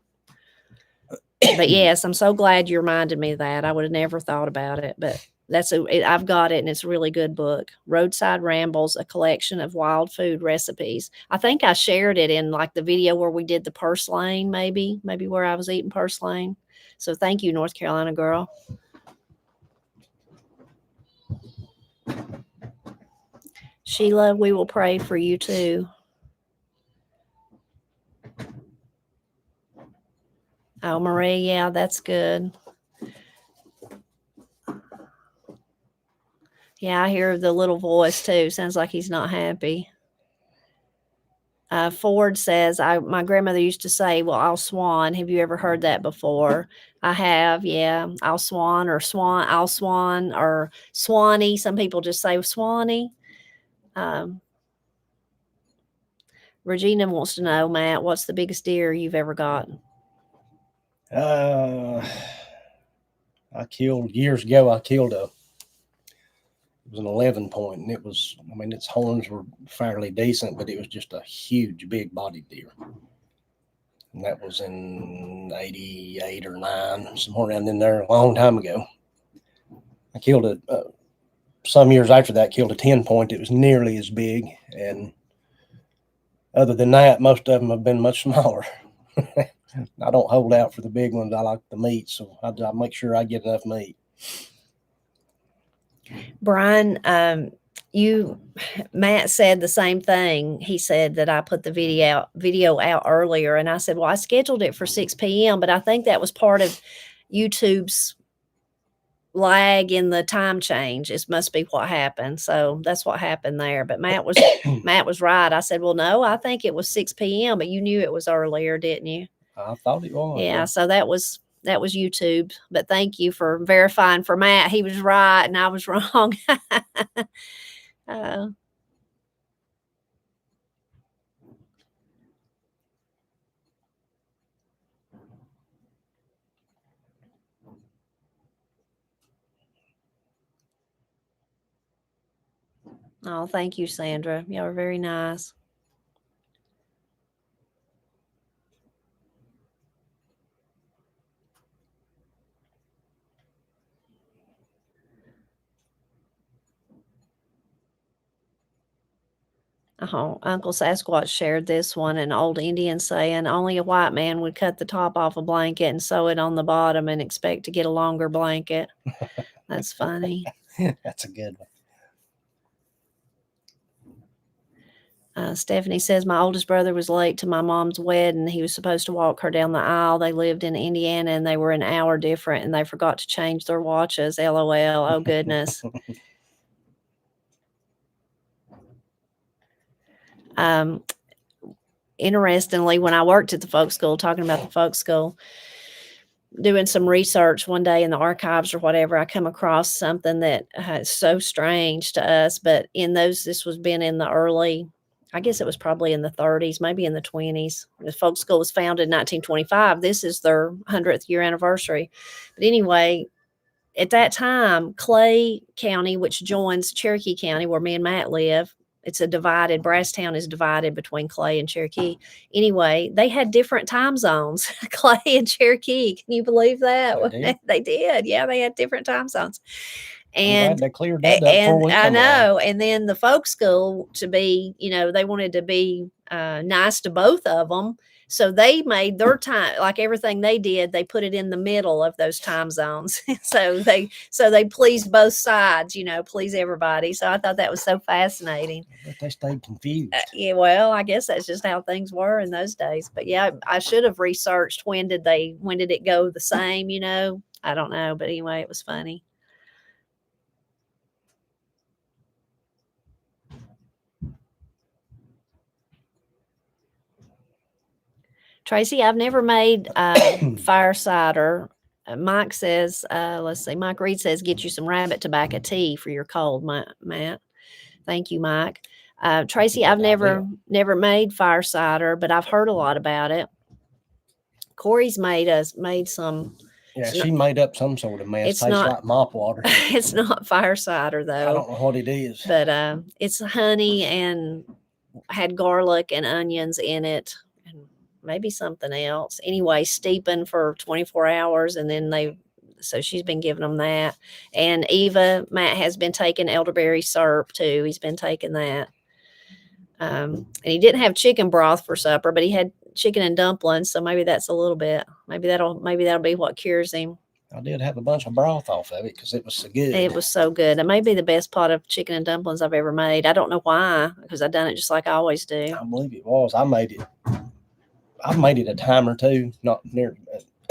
But yes, I'm so glad you reminded me of that. I would have never thought about it, but I've got it, and it's a really good book. Roadside Rambles, a collection of wild food recipes. I think I shared it in like the video where we did the purslane, maybe where I was eating purslane. So thank you, North Carolina girl. Sheila, we will pray for you too. Oh, Marie, yeah, that's good. Yeah, I hear the little voice too. Sounds like he's not happy. Ford says, my grandmother used to say, well, I'll swan. Have you ever heard that before? I have, yeah. I'll swan or swan, I'll swan or swanee. Some people just say swanee. Regina wants to know, Matt, what's the biggest deer you've ever gotten? Years ago, it was an 11 point, and its horns were fairly decent, but it was just a huge, big bodied deer. And that was in 88 or 9, somewhere around in there, a long time ago. I killed it some years after that, killed a 10 point. It was nearly as big. And other than that, most of them have been much smaller. I don't hold out for the big ones. I like the meat, so I make sure I get enough meat. Brian, Matt said the same thing. He said that I put the video out earlier, and I said, well, I scheduled it for 6 p.m., but I think that was part of YouTube's lag in the time change. It must be what happened. So that's what happened there. But Matt was right. I said, well, no, I think it was 6 p.m., but you knew it was earlier, didn't you? I thought it was. Yeah. So that was YouTube. But thank you for verifying for Matt. He was right and I was wrong. Oh, thank you, Sandra. Y'all are very nice. Oh, Uncle Sasquatch shared this one, an old Indian saying, only a white man would cut the top off a blanket and sew it on the bottom and expect to get a longer blanket. That's funny. That's a good one. Stephanie says, my oldest brother was late to my mom's wedding. He was supposed to walk her down the aisle. They lived in Indiana and they were an hour different and they forgot to change their watches. LOL. Oh, goodness. Interestingly, when I worked at the folk school, talking about the folk school, doing some research one day in the archives or whatever, I come across something that is so strange to us, but this was been in the early, I guess it was probably in the 30s, maybe in the 20s. The folk school was founded in 1925. This is their 100th year anniversary. But anyway, at that time, Clay County, which joins Cherokee County, where me and Matt live, Brasstown is divided between Clay and Cherokee. Anyway, they had different time zones, Clay and Cherokee. Can you believe that? They did. Yeah, they had different time zones. And I'm glad they cleared that up before we I know. And then the folk school, to be, they wanted to be nice to both of them. So they made their time, like everything they did, they put it in the middle of those time zones. so they pleased both sides, please everybody. So I thought that was so fascinating. But they stayed confused. Yeah, well, I guess that's just how things were in those days. But yeah, I should have researched when did it go the same, I don't know. But anyway, it was funny. Tracy, I've never made fire cider. Mike says, let's see, Mike Reed says, get you some rabbit tobacco tea for your cold, Matt. Thank you, Mike. Tracy, I've never made fire cider, but I've heard a lot about it. Corey's made some. Yeah, she made up some sort of mess. It's Tastes not like mop water. It's not fire cider though. I don't know what it is. But it's honey and had garlic and onions in it, and maybe something else. Anyway, steeping for 24 hours, and then so she's been giving them that. And Matt has been taking elderberry syrup too. He's been taking that. And he didn't have chicken broth for supper, but he had chicken and dumplings. So maybe that's a little bit. Maybe that'll be what cures him. I did have a bunch of broth off of it because it was so good. It was so good. It may be the best pot of chicken and dumplings I've ever made. I don't know why, because I've done it just like I always do. I believe it was. I've made it a time or two, not in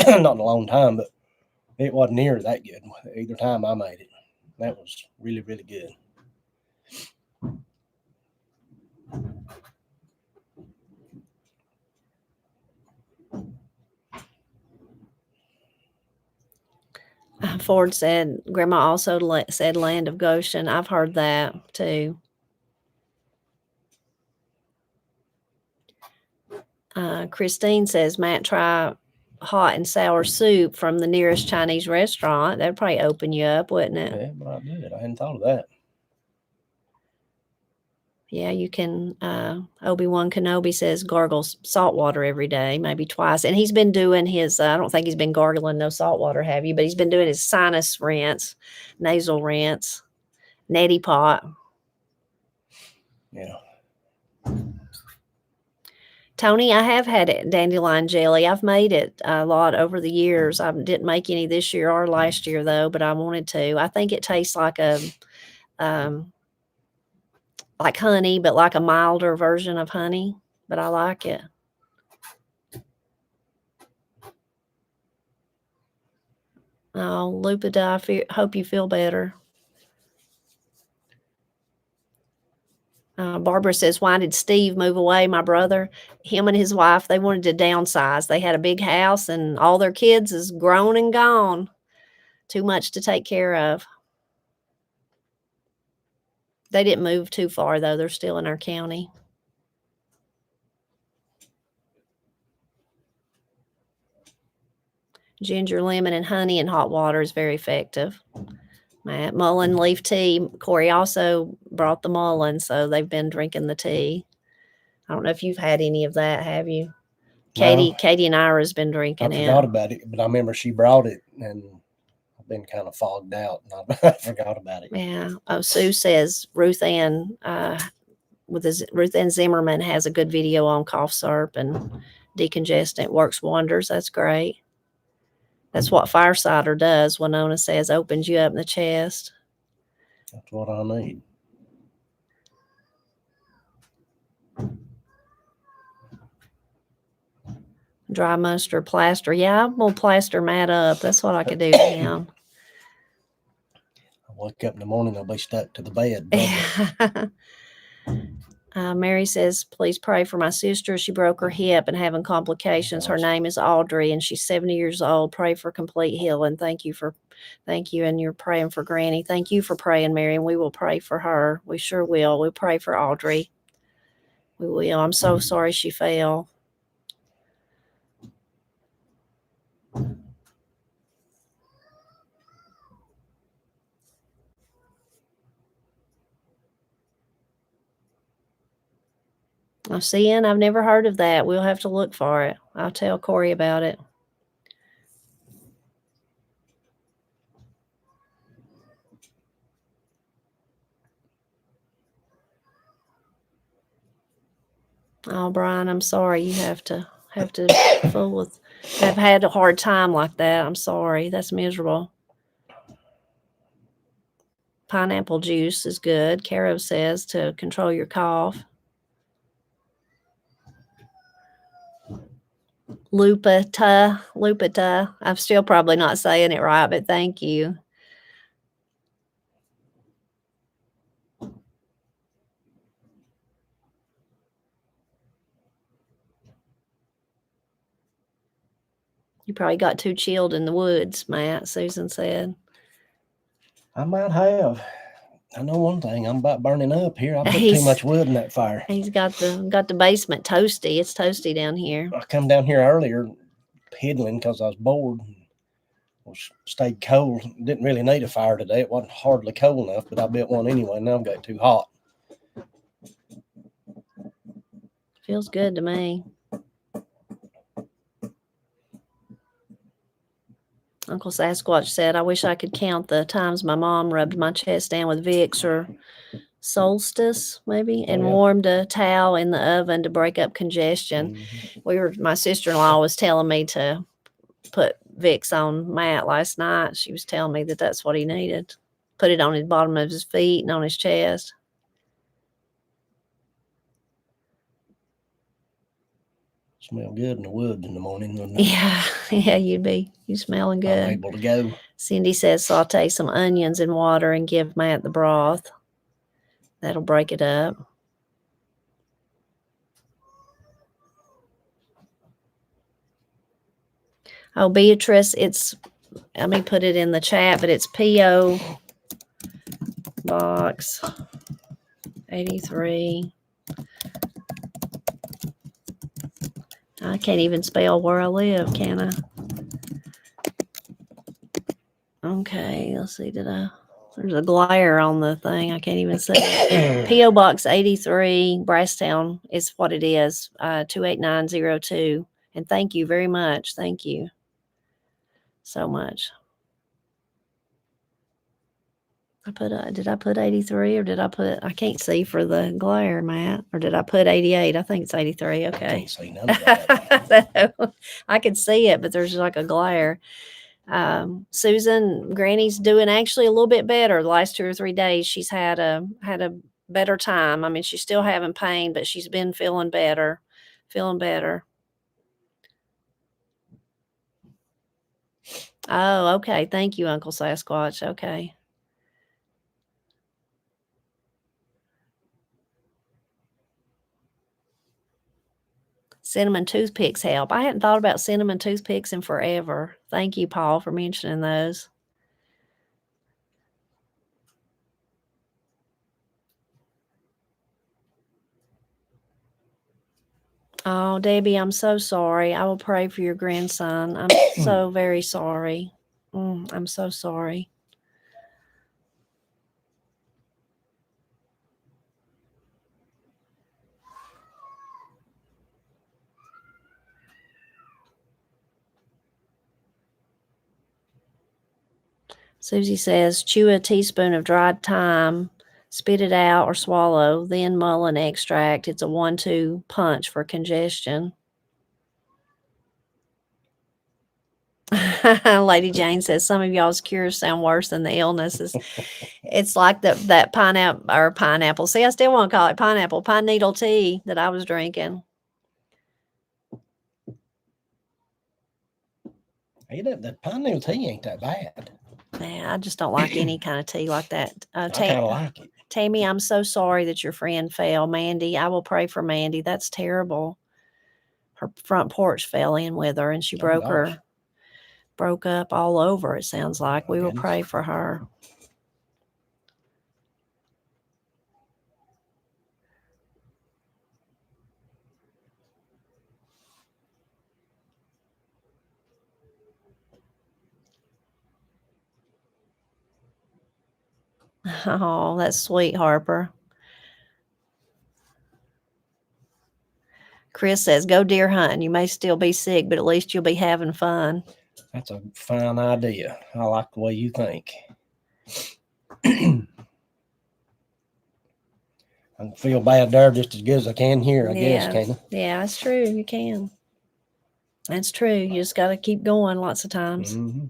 a long time, but it wasn't near that good either time I made it. That was really, really good. Ford said, Grandma also said Land of Goshen. I've heard that too. Christine says, Matt, try hot and sour soup from the nearest Chinese restaurant. That'd probably open you up, wouldn't it? Yeah, but I did. I hadn't thought of that. Yeah, you can. Obi-Wan Kenobi says gargle salt water every day, maybe twice. And he's been doing his, I don't think he's been gargling no salt water, have you? But he's been doing his sinus rinse, nasal rinse, neti pot. Yeah. Tony, I have had dandelion jelly. I've made it a lot over the years. I didn't make any this year or last year, though, but I wanted to. I think it tastes like like honey, but like a milder version of honey, but I like it. Oh, Lupita, I hope you feel better. Barbara says, why did Steve move away? My brother, him and his wife, they wanted to downsize. They had a big house and all their kids is grown and gone. Too much to take care of. They didn't move too far, though. They're still in our county. Ginger, lemon, and honey in hot water is very effective. Matt, mullein leaf tea. Corey also brought the mullein, so they've been drinking the tea. I don't know if you've had any of that, have you? No. Katie and Ira's been drinking it. I forgot about it, but I remember she brought it, and I've been kind of fogged out, and I forgot about it. Yeah. Oh, Sue says Ruth Ann Zimmerman has a good video on cough syrup and decongestant. Works wonders. That's great. That's what fire cider does. Winona says opens you up in the chest. That's what I need. Dry mustard plaster. Yeah, I'm gonna plaster Matt up. That's what I could do to him. I wake up in the morning, I'll be stuck to the bed. Mary says, please pray for my sister. She broke her hip and having complications. Her name is Audrey and she's 70 years old. Pray for complete healing. Thank you. And you're praying for Granny. Thank you for praying, Mary. And we will pray for her. We sure will. We'll pray for Audrey. We will. I'm so sorry she fell. I'm seeing. I've never heard of that. We'll have to look for it. I'll tell Corey about it. Oh, Brian, I'm sorry you have to have to have had a hard time like that. I'm sorry. That's miserable. Pineapple juice is good. Caro says to control your cough. Lupita. I'm still probably not saying it right, but thank you. You probably got too chilled in the woods, Matt, Susan said. I might have. I know one thing. I'm about burning up here. I put too much wood in that fire. He's got the basement toasty. It's toasty down here. I come down here earlier piddling because I was bored. Stayed cold. Didn't really need a fire today. It wasn't hardly cold enough, but I built one anyway. Now I've got too hot. Feels good to me. Uncle Sasquatch said, I wish I could count the times my mom rubbed my chest down with Vicks or Solstice, maybe, and warmed a towel in the oven to break up congestion. Mm-hmm. My sister-in-law was telling me to put Vicks on Matt last night. She was telling me that that's what he needed. Put it on his bottom of his feet and on his chest. Smell good in the woods in the morning, wouldn't it? Yeah, you smelling good. I'm able to go. Cindy says saute some onions in water and give Matt the broth. That'll break it up. Oh, Beatrice, let me put it in the chat, but it's P.O. Box 83. I can't even spell where I live, can I? Okay, let's see. There's a glare on the thing. I can't even see it. P.O. Box 83, Brasstown is what it is, 28902. And thank you very much. Thank you so much. Did I put 83 or did I put, I can't see for the glare, Matt, or did I put 88? I think it's 83. Okay. I can't see none of that. I can see it, but there's like a glare. Susan, Granny's doing actually a little bit better the last 2 or 3 days. She's had a better time. I mean, she's still having pain, but she's been feeling better. Oh, okay. Thank you, Uncle Sasquatch. Okay. Cinnamon toothpicks help. I hadn't thought about cinnamon toothpicks in forever. Thank you, Paul, for mentioning those. Oh, Debbie, I'm so sorry. I will pray for your grandson. I'm so very sorry. I'm so sorry. Susie says, chew a teaspoon of dried thyme, spit it out or swallow, then mullein extract. It's a 1-2 punch for congestion. Lady Jane says, some of y'all's cures sound worse than the illnesses. It's like that pineapple. See, I still want to call it pineapple, pine needle tea that I was drinking. That pine needle tea ain't that bad. Man, I just don't like any kind of tea like that. I kind of like it. Tammy, I'm so sorry that your friend fell. Mandy, I will pray for Mandy. That's terrible. Her front porch fell in with her and she broke up all over, it sounds like. We will pray for her. Oh, that's sweet, Harper. Chris says, go deer hunting. You may still be sick, but at least you'll be having fun. That's a fine idea. I like the way you think. I can feel bad there just as good as I can here, I guess, can I? Yeah, that's true. You can. That's true. You just got to keep going lots of times. Mm-hmm.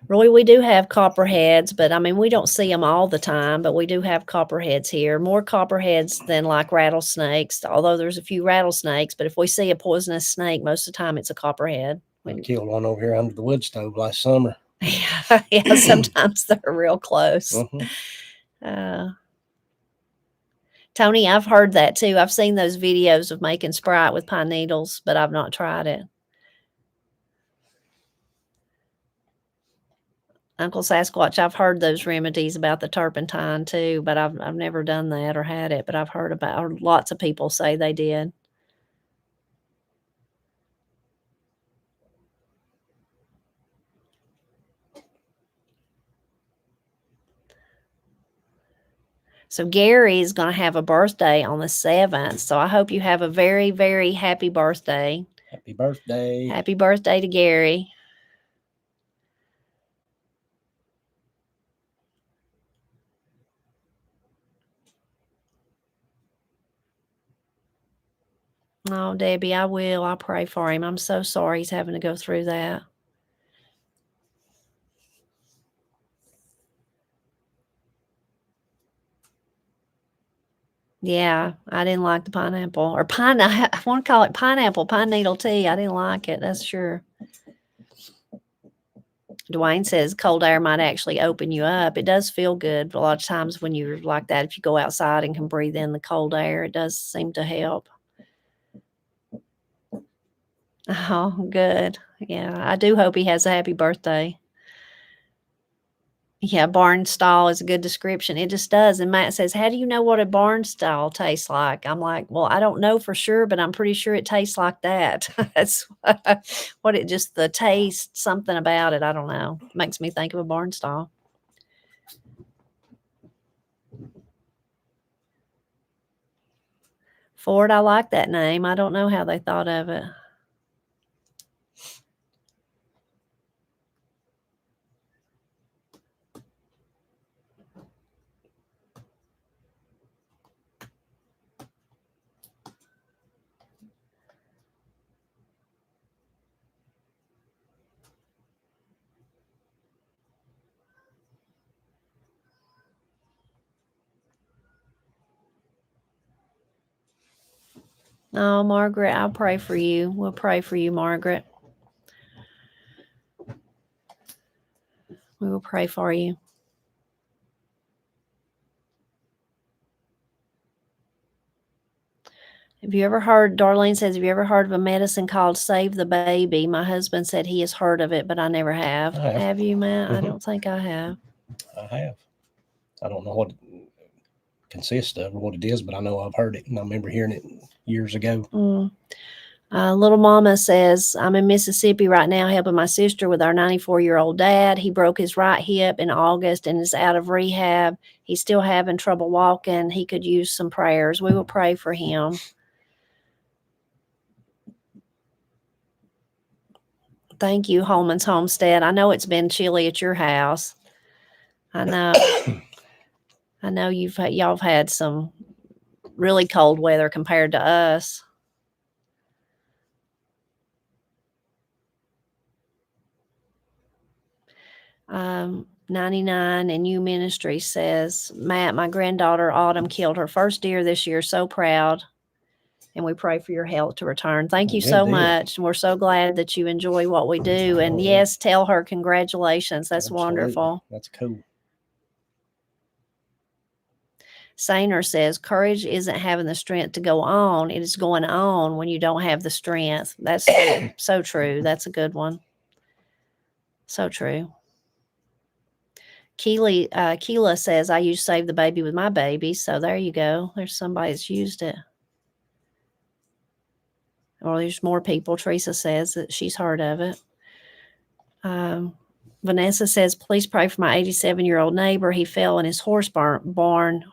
Roy, we do have copperheads, but I mean, we don't see them all the time, but we do have copperheads here. More copperheads than like rattlesnakes, although there's a few rattlesnakes. But if we see a poisonous snake, most of the time it's a copperhead. I killed one over here under the wood stove last summer. Yeah, sometimes they're real close. Mm-hmm. Tony, I've heard that too. I've seen those videos of making Sprite with pine needles, but I've not tried it. Uncle Sasquatch, I've heard those remedies about the turpentine too, but I've never done that or had it, but I've heard about, or lots of people say they did. So Gary is going to have a birthday on the 7th. So I hope you have a very, very happy birthday. Happy birthday. Happy birthday to Gary. Oh, Debbie, I will. I'll pray for him. I'm so sorry he's having to go through that. Yeah, I didn't like the pineapple or I want to call it pineapple, pine needle tea. I didn't like it. That's sure. Dwayne says cold air might actually open you up. It does feel good. But a lot of times when you're like that, if you go outside and can breathe in the cold air, it does seem to help. Oh, good. Yeah, I do hope he has a happy birthday. Yeah, barn stall is a good description. It just does. And Matt says, how do you know what a barn stall tastes like? I'm like, well, I don't know for sure, but I'm pretty sure it tastes like that. That's what it just, the taste, something about it. I don't know. Makes me think of a barn stall. Ford, I like that name. I don't know how they thought of it. Oh, Margaret, I'll pray for you. We'll pray for you, Margaret. We will pray for you. Have you ever heard, Darlene says, have you ever heard of a medicine called Save the Baby? My husband said he has heard of it, but I never have. I have. Have you, Matt? Mm-hmm. I don't think I have. I have. I don't know what it consists of or what it is, but I know I've heard it, and I remember hearing it years ago. Little Mama says, I'm in Mississippi right now helping my sister with our 94-year-old dad. He broke his right hip in August and is out of rehab. He's still having trouble walking. He could use some prayers. We will pray for him. Thank you, Holman's Homestead. I know it's been chilly at your house. I know. I know y'all have had some really cold weather compared to us. 99 and You Ministry says, Matt, my granddaughter Autumn killed her first deer this year. So proud. And we pray for your health to return. Thank you so much. And we're so glad that you enjoy what we do. And yes, tell her congratulations. That's wonderful. That's cool. Sainer says, courage isn't having the strength to go on. It is going on when you don't have the strength. That's so true. That's a good one. So true. Keela says, I used Save the Baby with my baby. So there you go. There's somebody that's used it. Or there's more people. Teresa says that she's heard of it. Vanessa says, please pray for my 87-year-old neighbor. He fell in his horse barn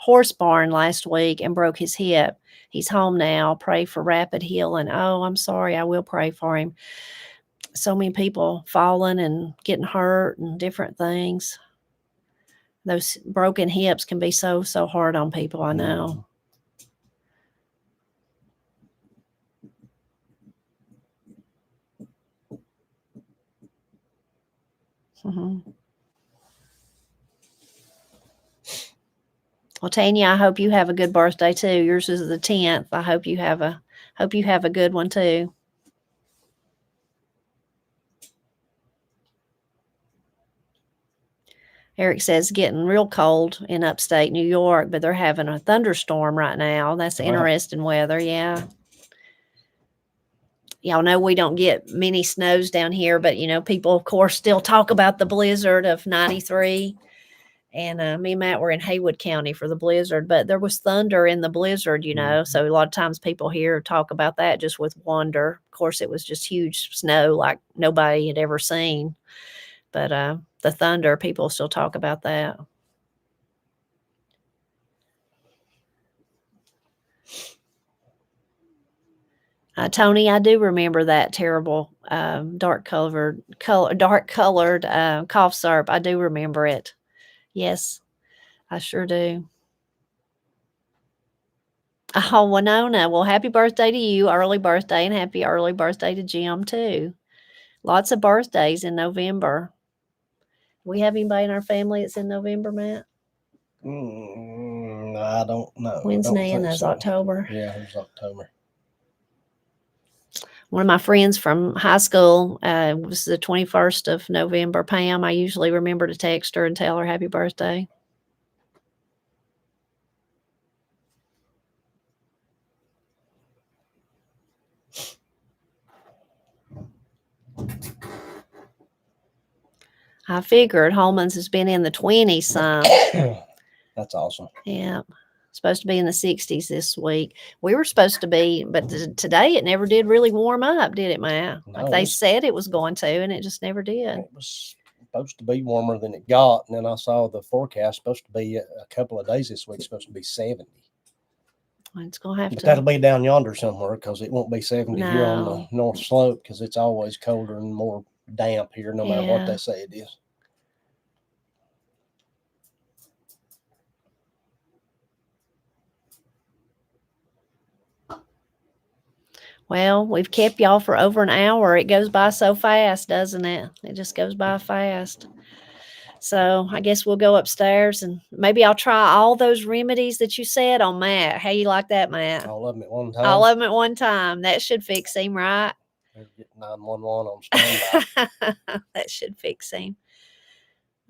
last week and broke his hip. He's home now. Pray for rapid healing. Oh, I'm sorry. I will pray for him. So many people falling and getting hurt and different things. Those broken hips can be so hard on people. I know. Well, Tanya, I hope you have a good birthday too. Yours is the 10th. I hope you have a good one too. Eric says getting real cold in upstate New York, but they're having a thunderstorm right now. That's interesting weather. Yeah. Y'all know we don't get many snows down here, but people of course still talk about the blizzard of 93. And me and Matt were in Haywood County for the blizzard, but there was thunder in the blizzard, so a lot of times people here talk about that just with wonder. Of course, it was just huge snow like nobody had ever seen. But the thunder, people still talk about that. Tony, I do remember that terrible dark colored cough syrup. I do remember it. Yes, I sure do. Oh, Winona. Well, happy birthday to you, early birthday, and happy early birthday to Jim, too. Lots of birthdays in November. We have anybody in our family that's in November, Matt? I don't know. When's Nan? That's October. Yeah, it's October. One of my friends from high school was the 21st of November. Pam, I usually remember to text her and tell her happy birthday. I figured Holman's has been in the 20s some. That's awesome. Yeah. Supposed to be in the 60s this week. We were supposed to be, but today it never did really warm up, did it, Matt? No, like they said it was going to, and it just never did. It was supposed to be warmer than it got, and then I saw the forecast supposed to be a couple of days this week, supposed to be 70. It's going to have to. That'll be down yonder somewhere because it won't be 70 here on the north slope because it's always colder and more damp here no matter what they say it is. Well, we've kept y'all for over an hour. It goes by so fast, doesn't it? It just goes by fast. So I guess we'll go upstairs and maybe I'll try all those remedies that you said on Matt. How you like that, Matt? All of them at one time. All of them at one time. That should fix him, right? Get 911 on standby. That should fix him.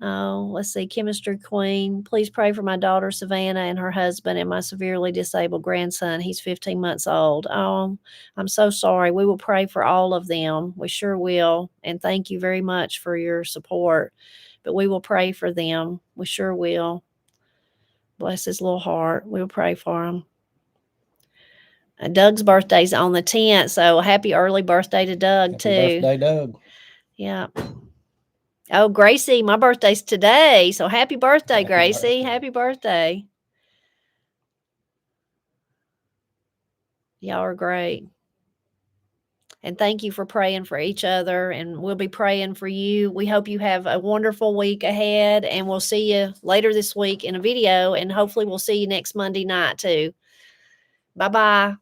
Oh, let's see. Chemistry Queen. Please pray for my daughter, Savannah, and her husband and my severely disabled grandson. He's 15 months old. Oh, I'm so sorry. We will pray for all of them. We sure will. And thank you very much for your support. But we will pray for them. We sure will. Bless his little heart. We'll pray for him. Doug's birthday's on the 10th, so happy early birthday to Doug, too. Happy birthday, Doug. Yeah. Oh, Gracie, my birthday's today, so happy birthday, Gracie. Happy birthday. Y'all are great. And thank you for praying for each other, and we'll be praying for you. We hope you have a wonderful week ahead, and we'll see you later this week in a video, and hopefully we'll see you next Monday night, too. Bye-bye.